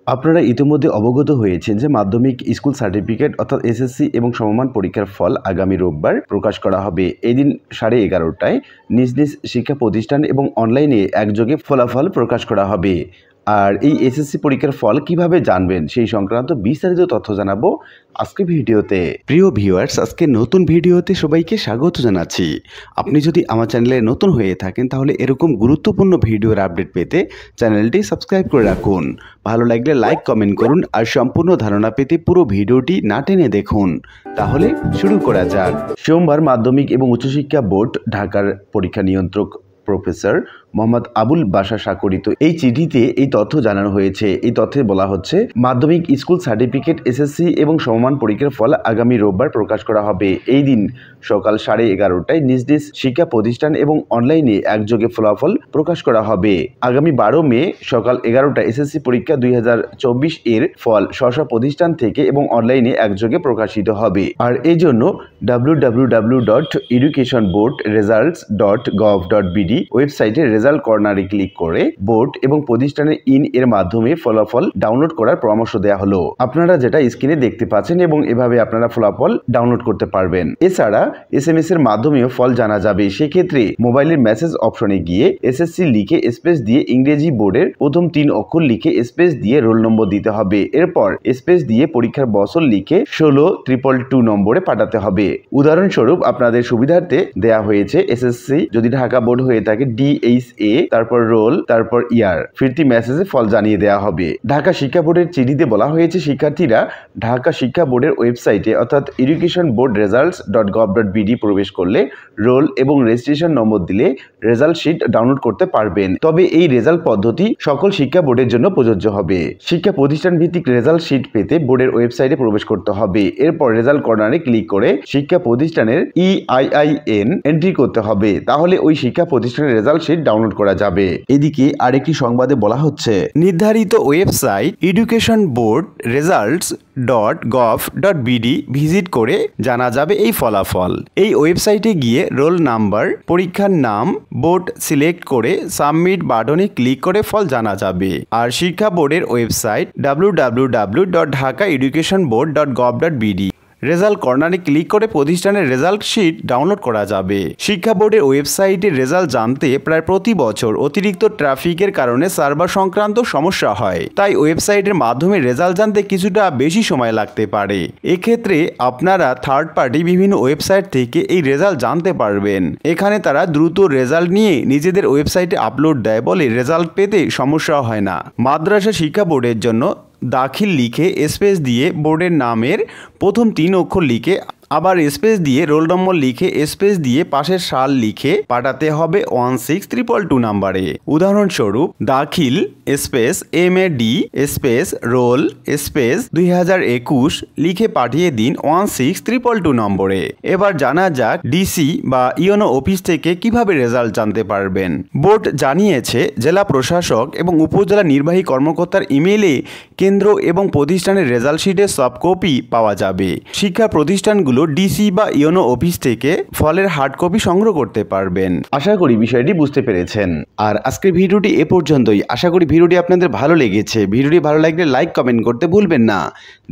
আপনারা ইতিমধ্যে অবগত হয়েছেন যে মাধ্যমিক স্কুল সার্টিফিকেট অর্থাৎ এসএসসি এবং সমমান পরীক্ষার ফল আগামী রোববার প্রকাশ করা হবে। এদিন 11:30টায় নিজ নিজ শিক্ষা প্রতিষ্ঠান এবং অনলাইনে একযোগে ফলাফল প্রকাশ করা হবে। আর এই এসএসসি পরীক্ষার ফল কিভাবে জানবেন সেই সংক্রান্ত বিস্তারিত তথ্য জানাবো আজকে ভিডিওতে। প্রিয় ভিউয়ার্স, আজকে নতুন ভিডিওতে সবাইকে স্বাগত জানাচ্ছি। আপনি যদি আমার চ্যানেলে নতুন হয়ে থাকেন তাহলে এরকম গুরুত্বপূর্ণ ভিডিওর আপডেট পেতে চ্যানেলটি সাবস্ক্রাইব করে রাখুন। ভালো লাগলে লাইক কমেন্ট করুন আর সম্পূর্ণ ধারণা পেতে পুরো ভিডিওটি না টেনে দেখুন। তাহলে শুরু করা যাক। সোমবার মাধ্যমিক এবং উচ্চশিক্ষা বোর্ড ঢাকার পরীক্ষা নিয়ন্ত্রক প্রফেসর মোহাম্মদ আবুল বাশা স্বাক্ষরিত এই চিঠিতে এই তথ্য জানানো হয়েছে। এই তথ্যে বলা হচ্ছে, মাধ্যমিক স্কুল সার্টিফিকেট, এসএসসি এবং সমমান পরীক্ষার ফল আগামী রোববার প্রকাশ করা হবে। এই দিন সকাল 11:30টায় নিজ নিজ শিক্ষা প্রতিষ্ঠান এবং অনলাইনে একযোগে ফলাফল প্রকাশ করা হবে। আগামী 12 মে সকাল 11টায় এসএসসি পরীক্ষা 2024 এর ফল স্ব প্রতিষ্ঠান থেকে এবং অনলাইনে একযোগে প্রকাশিত হবে। আর এই জন্য www.educationboardresults.gov.bd ওয়েবসাইটে রেজাল্ট কর্নারে ক্লিক করে বোর্ড এবং প্রতিষ্ঠানের এর মাধ্যমে ফলাফল ডাউনলোড করার পরামর্শ দেওয়া হলো। আপনারা যেটা স্ক্রিনে দেখতে পাচ্ছেন এবং এভাবে আপনারা ফলাফল ডাউনলোড করতে পারবেন। এছাড়া SMS এর মাধ্যমেও ফল জানা যাবে। সেক্ষেত্রে মোবাইলের মেসেজ অপশনে গিয়ে এসএসসি লিখে স্পেস দিয়ে ইংরেজি বোর্ডের প্রথম 3 অক্ষর লিখে স্পেস দিয়ে রোল নম্বর দিতে হবে। এরপর স্পেস দিয়ে পরীক্ষার বছর লিখে 162222 নম্বরে পাঠাতে হবে। উদাহরণস্বরূপ আপনাদের সুবিধার্থে দেয়া হয়েছে এসএসসি যদি ঢাকা বোর্ড হয়ে থাকে DHA, তারপর রোল, তারপর ইয়ার। ফিরতি মেসেজে ফল জানিয়ে দেওয়া হবে। ঢাকা শিক্ষা বোর্ডের চিঠিতে বলা হয়েছে, শিক্ষার্থীরা ঢাকা শিক্ষা বোর্ডের ওয়েবসাইটে অর্থাৎ educationboardresults.gov.bd প্রবেশ করলে রোল এবং রেজিস্ট্রেশন নম্বর দিলে রেজাল্ট শিট ডাউনলোড করতে পারবেন। তবে এই রেজাল্ট পদ্ধতি সকল শিক্ষা বোর্ডের জন্য প্রযোজ্য হবে। শিক্ষা প্রতিষ্ঠান ভিত্তিক রেজাল্ট শিট পেতে বোর্ডের ওয়েবসাইটে প্রবেশ করতে হবে। এরপর রেজাল্ট কর্নারে ক্লিক করে শিক্ষা প্রতিষ্ঠানের EIN এন্ট্রি করতে হবে। তাহলে ওই শিক্ষা প্রতিষ্ঠানের রেজাল্ট শিট ডাউনলোড করা যাবে। এদিকে আরেকটি সংবাদে বলা হচ্ছে, নির্ধারিত ওয়েবসাইট educationboardresults.gov.bd ভিজিট করে জানা যাবে এই ফলাফল। এই ওয়েবসাইটে গিয়ে রোল নাম্বার, পরীক্ষার নাম, বোর্ড সিলেক্ট করে সাবমিট বাটনে ক্লিক করে ফল জানা যাবে। আর শিক্ষা বোর্ডের ওয়েবসাইট www.dhakaeducationboard.gov.bd রেজাল্ট কর্নারে ক্লিক করে প্রতিষ্ঠানের রেজাল্ট শিট ডাউনলোড করা যাবে। শিক্ষা বোর্ডের ওয়েবসাইটে রেজাল্ট জানতে প্রায় প্রতি বছর অতিরিক্ত ট্রাফিকের কারণে সার্ভার সংক্রান্ত সমস্যা হয়, তাই ওয়েবসাইটের মাধ্যমে রেজাল্ট জানতে কিছুটা বেশি সময় লাগতে পারে। এক্ষেত্রে আপনারা থার্ড পার্টি বিভিন্ন ওয়েবসাইট থেকে এই রেজাল্ট জানতে পারবেন। এখানে তারা দ্রুত রেজাল্ট নিয়ে নিজেদের ওয়েবসাইটে আপলোড দেয় বলে রেজাল্ট পেতে সমস্যা হয় না। মাদ্রাসা শিক্ষা বোর্ডের জন্য দাখিল লিখে স্পেস দিয়ে বোর্ডের নামের প্রথম 3 অক্ষর লিখে আবার স্পেস দিয়ে রোল নম্বর লিখে স্পেস দিয়ে পাশের সাল লিখে পাঠাতে হবে 16322 নম্বরে। উদাহরণস্বরূপ দাখিল space MAD space role space 2021 লিখে পাঠিয়ে দিন 16322 নম্বরে। এবার জানা যাক ডিসি বা ইওনো অফিস থেকে কিভাবে রেজাল্ট জানতে পারবেন। বোর্ড জানিয়েছে, জেলা প্রশাসক এবং উপজেলা নির্বাহী কর্মকর্তার ইমেইলে কেন্দ্র এবং প্রতিষ্ঠানের রেজাল্ট শিটের সফট কপি পাওয়া যাবে। শিক্ষা প্রতিষ্ঠানগুলো ডিসি বা ইওনো অফিস থেকে ফলের হার্ড কপি সংগ্রহ করতে পারবেন। আশা করি বিষয়টি বুঝতে পেরেছেন। আর আজকের ভিডিওটি এ পর্যন্তই। আশা করি ভিডিওটি আপনাদের ভালো লেগেছে। ভিডিওটি ভালো লাগলে লাইক কমেন্ট করতে ভুলবেন না।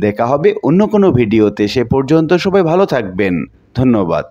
দেখা হবে অন্য কোনো ভিডিওতে। সে পর্যন্ত সবাই ভালো থাকবেন। ধন্যবাদ।